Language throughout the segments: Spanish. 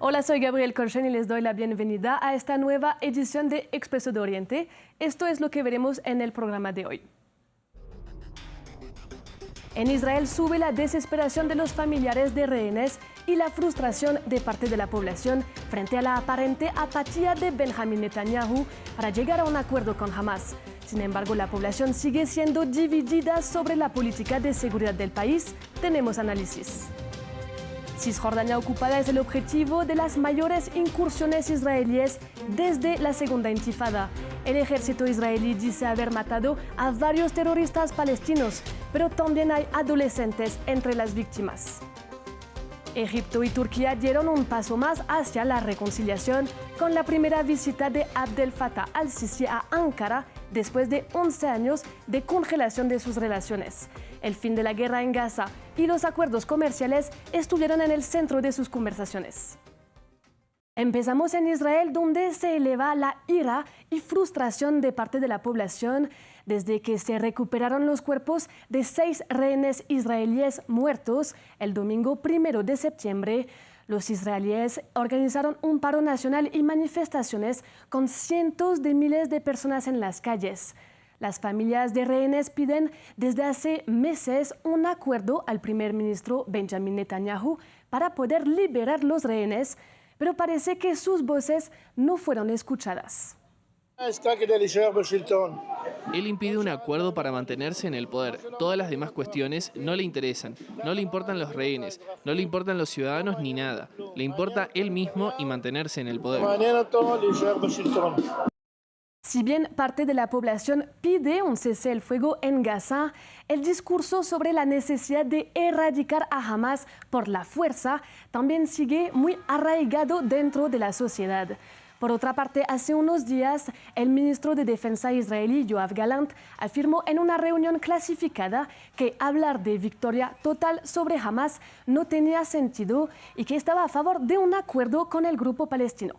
Hola, soy Gabriel Corchen y les doy la bienvenida a esta nueva edición de Expreso de Oriente. Esto es lo que veremos en el programa de hoy. En Israel sube la desesperación de los familiares de rehenes y la frustración de parte de la población frente a la aparente apatía de Benjamin Netanyahu para llegar a un acuerdo con Hamas. Sin embargo, la población sigue siendo dividida sobre la política de seguridad del país. Tenemos análisis. Cisjordania ocupada es el objetivo de las mayores incursiones israelíes desde la segunda intifada. El ejército israelí dice haber matado a varios terroristas palestinos, pero también hay adolescentes entre las víctimas. Egipto y Turquía dieron un paso más hacia la reconciliación con la primera visita de Abdel Fattah al-Sisi a Ankara después de 11 años de congelación de sus relaciones. El fin de la guerra en Gaza y los acuerdos comerciales estuvieron en el centro de sus conversaciones. Empezamos en Israel, donde se eleva la ira y frustración de parte de la población desde que se recuperaron los cuerpos de 6 rehenes israelíes muertos el domingo 1 de septiembre. Los israelíes organizaron un paro nacional y manifestaciones con cientos de miles de personas en las calles. Las familias de rehenes piden desde hace meses un acuerdo al primer ministro Benjamin Netanyahu para poder liberar los rehenes, pero parece que sus voces no fueron escuchadas. Él impide un acuerdo para mantenerse en el poder. Todas las demás cuestiones no le interesan. No le importan los rehenes, no le importan los ciudadanos ni nada. Le importa él mismo y mantenerse en el poder. Si bien parte de la población pide un cese el fuego en Gaza, el discurso sobre la necesidad de erradicar a Hamas por la fuerza también sigue muy arraigado dentro de la sociedad. Por otra parte, hace unos días, el ministro de Defensa israelí, Yoav Gallant, afirmó en una reunión clasificada que hablar de victoria total sobre Hamas no tenía sentido y que estaba a favor de un acuerdo con el grupo palestino.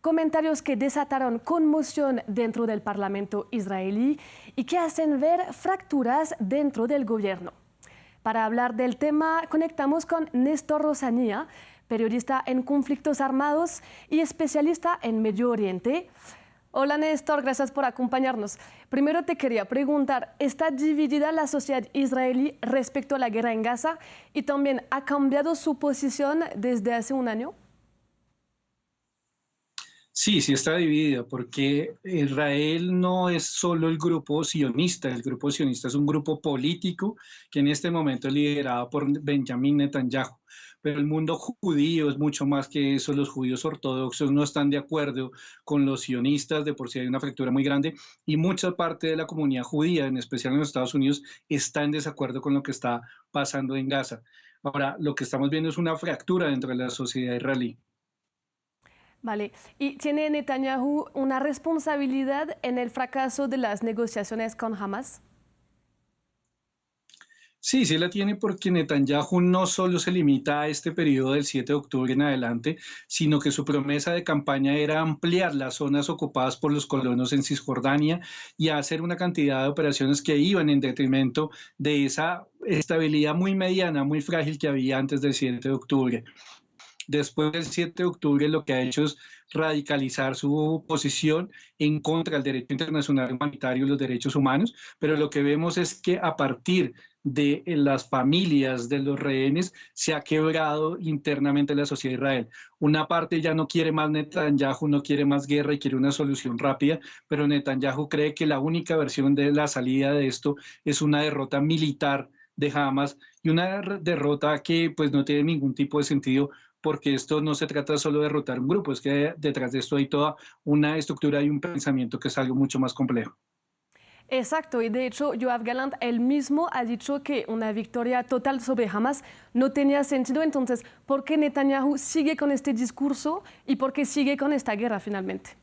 Comentarios que desataron conmoción dentro del Parlamento israelí y que hacen ver fracturas dentro del gobierno. Para hablar del tema, conectamos con Néstor Rosanía, periodista en conflictos armados y especialista en Medio Oriente. Hola Néstor, gracias por acompañarnos. Primero te quería preguntar, ¿está dividida la sociedad israelí respecto a la guerra en Gaza y también ha cambiado su posición desde hace un año? Sí, sí está dividida, porque Israel no es solo el grupo sionista es un grupo político que en este momento es liderado por Benjamin Netanyahu, pero el mundo judío es mucho más que eso. Los judíos ortodoxos no están de acuerdo con los sionistas, de por sí hay una fractura muy grande, y mucha parte de la comunidad judía, en especial en los Estados Unidos, está en desacuerdo con lo que está pasando en Gaza. Ahora, lo que estamos viendo es una fractura dentro de la sociedad israelí. Vale, ¿y tiene Netanyahu una responsabilidad en el fracaso de las negociaciones con Hamas? Sí, sí la tiene, porque Netanyahu no solo se limita a este periodo del 7 de octubre en adelante, sino que su promesa de campaña era ampliar las zonas ocupadas por los colonos en Cisjordania y hacer una cantidad de operaciones que iban en detrimento de esa estabilidad muy mediana, muy frágil que había antes del 7 de octubre. Después del 7 de octubre lo que ha hecho es radicalizar su posición en contra del derecho internacional humanitario y los derechos humanos, pero lo que vemos es que a partir de las familias de los rehenes se ha quebrado internamente la sociedad de Israel. Una parte ya no quiere más Netanyahu, no quiere más guerra y quiere una solución rápida, pero Netanyahu cree que la única versión de la salida de esto es una derrota militar de Hamas, y una derrota que pues no tiene ningún tipo de sentido, porque esto no se trata solo de derrotar un grupo, es que detrás de esto hay toda una estructura y un pensamiento que es algo mucho más complejo. Exacto, y de hecho Yoav Gallant él mismo ha dicho que una victoria total sobre Hamas no tenía sentido. Entonces, ¿por qué Netanyahu sigue con este discurso y por qué sigue con esta guerra finalmente?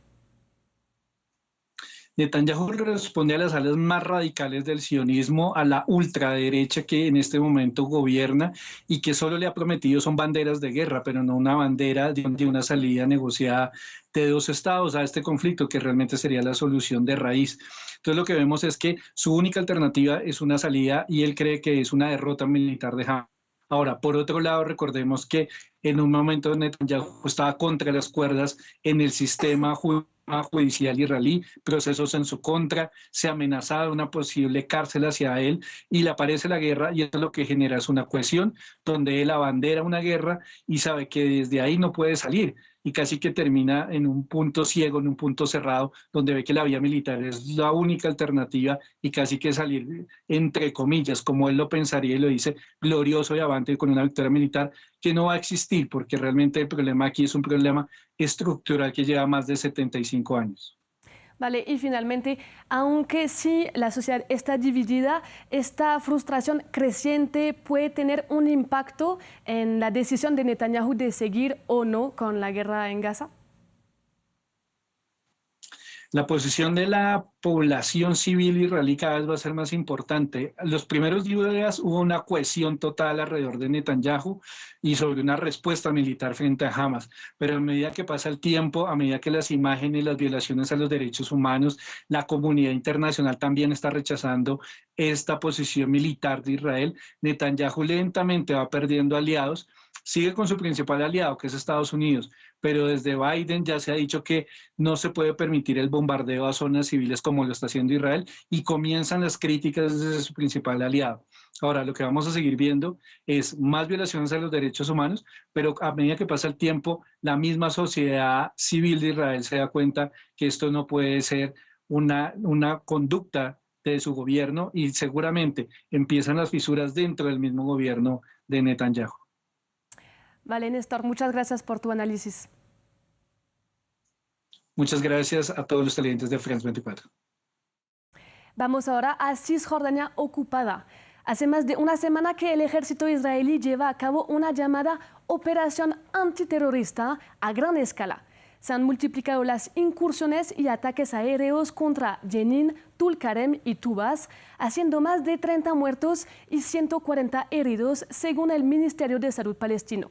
Netanyahu responde a las alas más radicales del sionismo, a la ultraderecha que en este momento gobierna y que solo le ha prometido son banderas de guerra, pero no una bandera de una salida negociada de 2 estados a este conflicto, que realmente sería la solución de raíz. Entonces lo que vemos es que su única alternativa es una salida, y él cree que es una derrota militar de Hamas. Ahora, por otro lado, recordemos que en un momento Netanyahu estaba contra las cuerdas en el sistema judicial israelí, procesos en su contra, se amenazaba una posible cárcel hacia él y le aparece la guerra y eso lo que genera es una cohesión donde él abandera una guerra y sabe que desde ahí no puede salir y casi que termina en un punto ciego, en un punto cerrado, donde ve que la vía militar es la única alternativa y casi que salir, entre comillas, como él lo pensaría y lo dice, glorioso y avante con una victoria militar que no va a existir, porque realmente el problema aquí es un problema estructural que lleva más de 75 años. Vale, y finalmente, aunque sí la sociedad está dividida, esta frustración creciente puede tener un impacto en la decisión de Netanyahu de seguir o no con la guerra en Gaza. La posición de la población civil israelí cada vez va a ser más importante. Los primeros días hubo una cohesión total alrededor de Netanyahu y sobre una respuesta militar frente a Hamas, pero a medida que pasa el tiempo, a medida que las imágenes, las violaciones a los derechos humanos, la comunidad internacional también está rechazando esta posición militar de Israel, Netanyahu lentamente va perdiendo aliados, sigue con su principal aliado, que es Estados Unidos, pero desde Biden ya se ha dicho que no se puede permitir el bombardeo a zonas civiles como lo está haciendo Israel y comienzan las críticas desde su principal aliado. Ahora, lo que vamos a seguir viendo es más violaciones a los derechos humanos, pero a medida que pasa el tiempo, la misma sociedad civil de Israel se da cuenta que esto no puede ser una conducta de su gobierno y seguramente empiezan las fisuras dentro del mismo gobierno de Netanyahu. Vale, Néstor, muchas gracias por tu análisis. Muchas gracias a todos los televidentes de France 24. Vamos ahora a Cisjordania ocupada. Hace más de una semana que el ejército israelí lleva a cabo una llamada operación antiterrorista a gran escala. Se han multiplicado las incursiones y ataques aéreos contra Jenin, Tulkarem y Tubas, haciendo más de 30 muertos y 140 heridos, según el Ministerio de Salud palestino.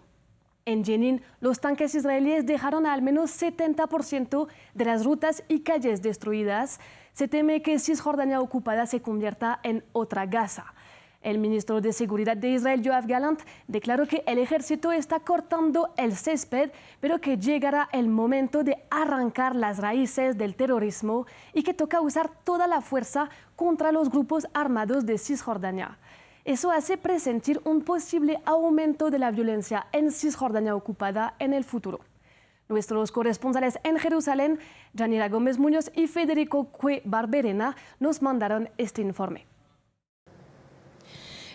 En Jenin, los tanques israelíes dejaron al menos 70% de las rutas y calles destruidas. Se teme que Cisjordania ocupada se convierta en otra Gaza. El ministro de Seguridad de Israel, Yoav Gallant, declaró que el ejército está cortando el césped, pero que llegará el momento de arrancar las raíces del terrorismo y que toca usar toda la fuerza contra los grupos armados de Cisjordania. Eso hace presentir un posible aumento de la violencia en Cisjordania ocupada en el futuro. Nuestros corresponsales en Jerusalén, Yanira Gómez Muñoz y Federico Cue Barberena, nos mandaron este informe.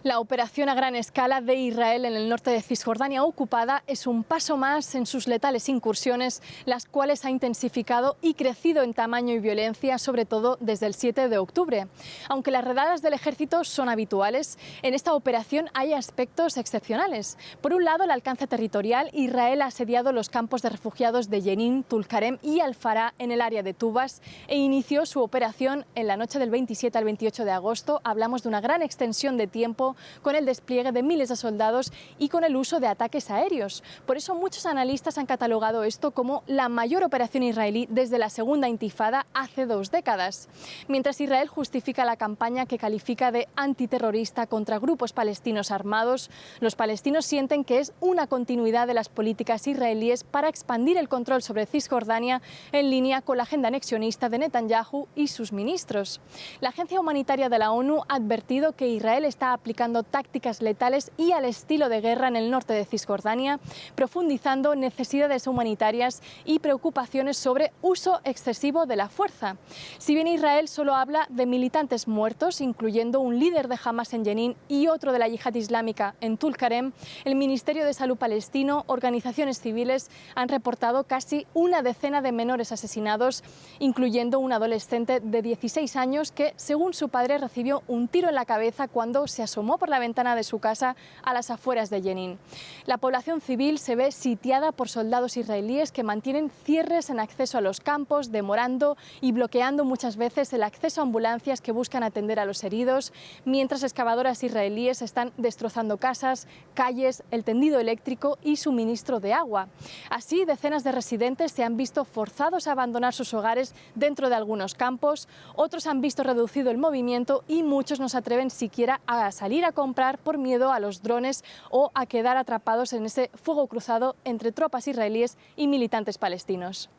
La operación a gran escala de Israel en el norte de Cisjordania ocupada es un paso más en sus letales incursiones, las cuales ha intensificado y crecido en tamaño y violencia, sobre todo desde el 7 de octubre. Aunque las redadas del ejército son habituales, en esta operación hay aspectos excepcionales. Por un lado, el alcance territorial. Israel ha asediado los campos de refugiados de Jenin, Tulkarem y Al-Farah en el área de Tubas e inició su operación en la noche del 27 al 28 de agosto. Hablamos de una gran extensión de tiempo, con el despliegue de miles de soldados y con el uso de ataques aéreos. Por eso muchos analistas han catalogado esto como la mayor operación israelí desde la segunda intifada hace 2 décadas. Mientras Israel justifica la campaña que califica de antiterrorista contra grupos palestinos armados, los palestinos sienten que es una continuidad de las políticas israelíes para expandir el control sobre Cisjordania en línea con la agenda anexionista de Netanyahu y sus ministros. La Agencia Humanitaria de la ONU ha advertido que Israel está aplicando tácticas letales y al estilo de guerra en el norte de Cisjordania, profundizando necesidades humanitarias y preocupaciones sobre uso excesivo de la fuerza. Si bien Israel solo habla de militantes muertos, incluyendo un líder de Hamas en Jenin y otro de la Yihad Islámica en Tulkarem, el Ministerio de Salud palestino, organizaciones civiles han reportado casi una decena de menores asesinados, incluyendo un adolescente de 16 años que, según su padre, recibió un tiro en la cabeza cuando se asomó por la ventana de su casa a las afueras de Jenin. La población civil se ve sitiada por soldados israelíes que mantienen cierres en acceso a los campos, demorando y bloqueando muchas veces el acceso a ambulancias que buscan atender a los heridos, mientras excavadoras israelíes están destrozando casas, calles, el tendido eléctrico y suministro de agua. Así, decenas de residentes se han visto forzados a abandonar sus hogares dentro de algunos campos, otros han visto reducido el movimiento y muchos no se atreven siquiera a salir salir a comprar por miedo a los drones o a quedar atrapados en ese fuego cruzado entre tropas israelíes y militantes palestinos.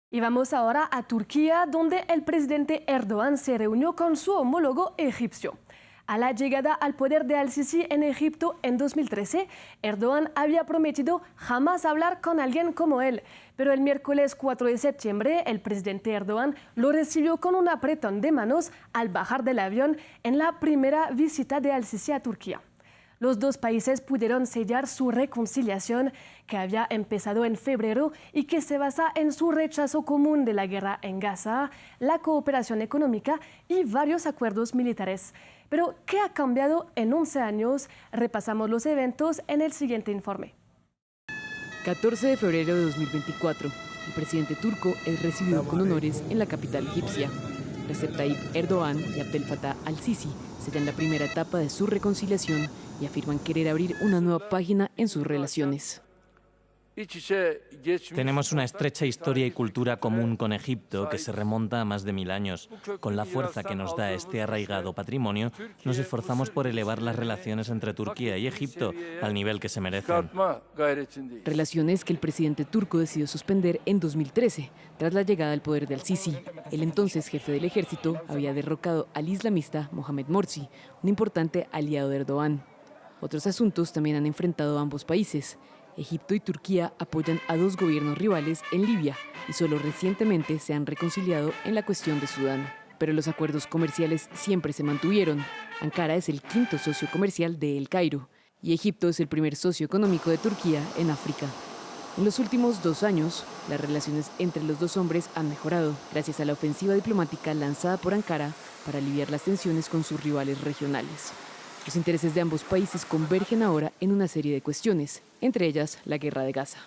Y vamos ahora a Turquía, donde el presidente Erdogan se reunió con su homólogo egipcio. A la llegada al poder de Al-Sisi en Egipto en 2013, Erdogan había prometido jamás hablar con alguien como él. Pero el miércoles 4 de septiembre, el presidente Erdogan lo recibió con un apretón de manos al bajar del avión en la primera visita de Al-Sisi a Turquía. Los dos países pudieron sellar su reconciliación, que había empezado en febrero y que se basa en su rechazo común de la guerra en Gaza, la cooperación económica y varios acuerdos militares. Pero, ¿qué ha cambiado en 11 años? Repasamos los eventos en el siguiente informe. 14 de febrero de 2024. El presidente turco es recibido con honores en la capital egipcia. Recep Tayyip Erdogan y Abdel Fattah al-Sisi sellan la primera etapa de su reconciliación y afirman querer abrir una nueva página en sus relaciones. Tenemos una estrecha historia y cultura común con Egipto que se remonta a más de 1000 años. Con la fuerza que nos da este arraigado patrimonio, nos esforzamos por elevar las relaciones entre Turquía y Egipto al nivel que se merecen. Relaciones que el presidente turco decidió suspender en 2013, tras la llegada al poder de Al-Sisi. El entonces jefe del ejército había derrocado al islamista Mohamed Morsi, un importante aliado de Erdogan. Otros asuntos también han enfrentado a ambos países. Egipto y Turquía apoyan a dos gobiernos rivales en Libia y solo recientemente se han reconciliado en la cuestión de Sudán. Pero los acuerdos comerciales siempre se mantuvieron. Ankara es el quinto socio comercial de El Cairo y Egipto es el primer socio económico de Turquía en África. En los últimos 2 años, las relaciones entre los dos hombres han mejorado gracias a la ofensiva diplomática lanzada por Ankara para aliviar las tensiones con sus rivales regionales. Los intereses de ambos países convergen ahora en una serie de cuestiones, entre ellas la guerra de Gaza.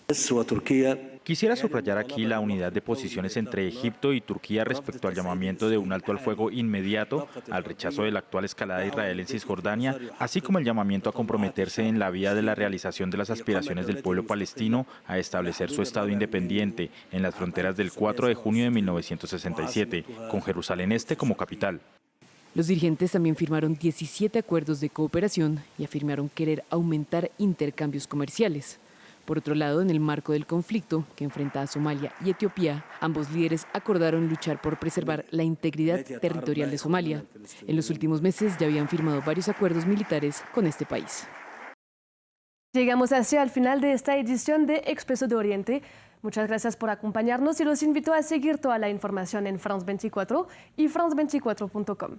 Quisiera subrayar aquí la unidad de posiciones entre Egipto y Turquía respecto al llamamiento de un alto al fuego inmediato, al rechazo de la actual escalada de Israel en Cisjordania, así como el llamamiento a comprometerse en la vía de la realización de las aspiraciones del pueblo palestino a establecer su Estado independiente en las fronteras del 4 de junio de 1967, con Jerusalén Este como capital. Los dirigentes también firmaron 17 acuerdos de cooperación y afirmaron querer aumentar intercambios comerciales. Por otro lado, en el marco del conflicto que enfrenta a Somalia y Etiopía, ambos líderes acordaron luchar por preservar la integridad territorial de Somalia. En los últimos meses ya habían firmado varios acuerdos militares con este país. Llegamos así al final de esta edición de Expreso de Oriente. Muchas gracias por acompañarnos y los invito a seguir toda la información en France 24 y france24.com.